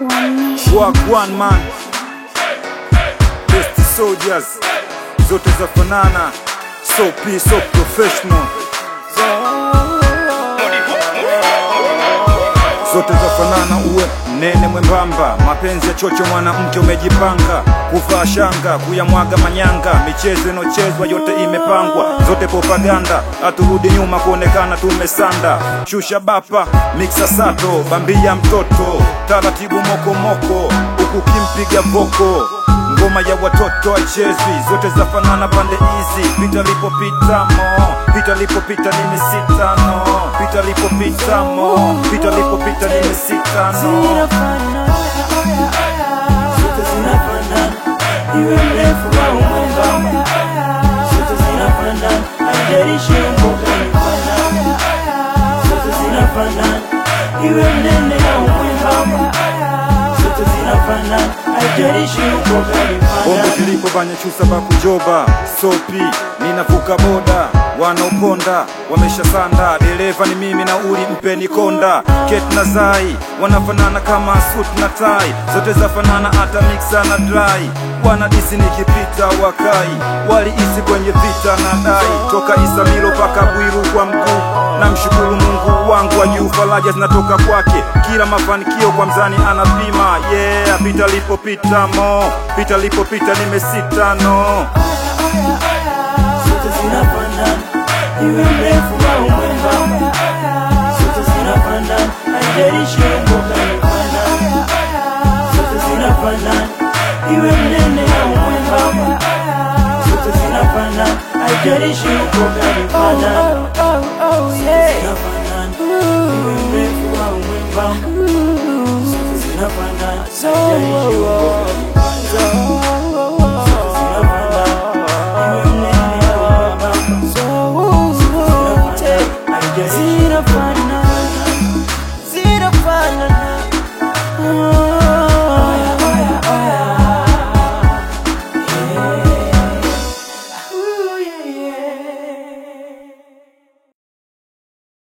Walk one man, best soldiers, zote za fanana, so peace, so professional. Zote za fanana, uwe mnene mwembamba, mapenzi ya chocho mwanamke umejipanga, kuvaa shanga, kuyamwaga manyanga, michezo inochezwa yote imepangwa, zote propaganda, aturudi nyuma kuonekana tumesanda. Shusha bapa, mixa sato, bambia mtoto, taratibu moko moko, huku kimpiga voko, ngoma ya watoto haichezwi, zote za fanana pande hizi. Pita lipo pita mo, pita lipo pita nimesita no, pita lipo pita mo, pita lipo pita nimesita no. Zote zinafanana, iwe mrefu au mwembamba. Zote zinafanana, haijalishi mboga ni fanana. Zote zinafanana, iwe mnene au mwembamba. Zote zinafanana, haijalishi mboga ni fanana. Bombo tulipo banya chusa bakujoba, sopi, ninavuka boda, wanaoponda, wamesha sanda, dereva ni mimi na uli mpeni konda. Ket na zai, wanafanana kama suit na tai, zote zafanana ata mixa na dry. Wanadisi nikipita wakai, waliisi kwenye vita na dai. Toka Isamilo paka Bwiru kwa mguu, na mshukuru Mungu wangu wa juu, faraja zinatoka kwake, kila mafanikio kwa mzani anapima. Yeah, pita lipo pita mo, pita lipo pita nimesita no. Zote zinafanana, iwe mrefu au mwembamba. Zote zinafanana, haijalishi mboga ni fanana. Zote zinafanana, iwe mnene au mwembamba. Zote zinafanana, haijalishi mboga ni fanana. Zote zinafanana, iwe mrefu au mwembamba. Zote zinafanana, haijalishi mboga ni fanana. Zinafanana, zinafanana.